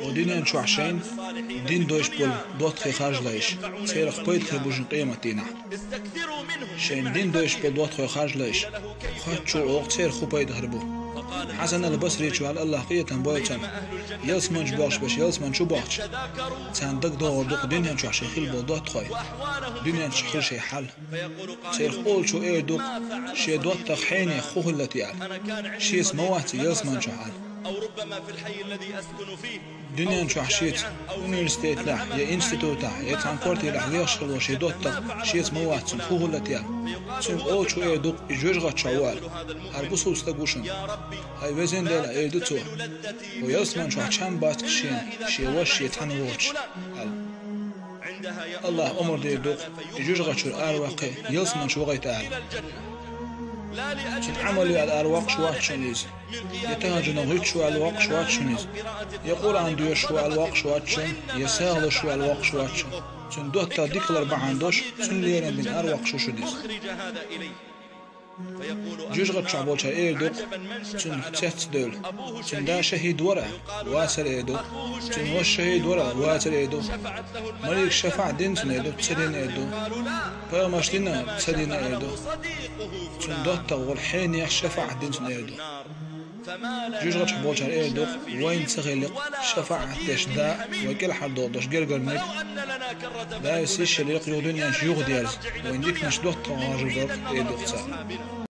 ودين شو عشان دين دوش بول دوت خي خارج لايش سيرخ بيت خي بوجن قيمة دينا شين دين دوش بول دوت خي خارج لايش خد شو وقت سير خو بيت هربو حسن البصري شو على الله قية بويتن يلس منش باش باش يلس من شو باش تان دق دور دق دنيا شو عشان خيل بودوت خاي دنيا شخل شي حل سير قول شو ايه دق شي دوت تخيني خوه التي على شي اسمواتي يلس من شو حل أو ربما في الحي الذي أسكن فيه دنيا شو حشيت يونيفرسيتي لا يا انستيتوت يا ترانسبورتي لا يشغل وشي دوت شي اسموات خوه التي على سن او شو ايه دق يجوج غا شوال هربسو استغوشن هاي وزن دلا ايه دتو ويلس من شو حشان بات شين شي وش يتنوش الله أمر دي دوق يجوج غشر أرواقي يلس من شو غيت أعلم عملي الأرواق شوات شنيز يتهجن غيت شو الواق شوات شنيز يقول عن ديو شو الواق شوات شن يساغل شو الواق شوات شن سن دوت تاديك الأربع عندوش سن لينا من أرواق شو شنيز جوج غد شعبوش ايه دوق سن تسات دول سن دا شهيد ورا واسر ايه دوق سن وش شهيد ورا واسر ايه دوق مليك شفاع دين سن ايه دوق تسدين ايه دوق فيرماش لنا تسدين ايه دوق سن دوت تغول حين يح شفاع دين سن ايه دوق جوج غد شعبوش ايه دوق وين تغيلق شفاع تيش دا وكل حد دوش قرقر نك لا يسيش اللي يقلو دنيا شيوغ ديالز وين ديك نش دوت تغاجر دوق ايه دوق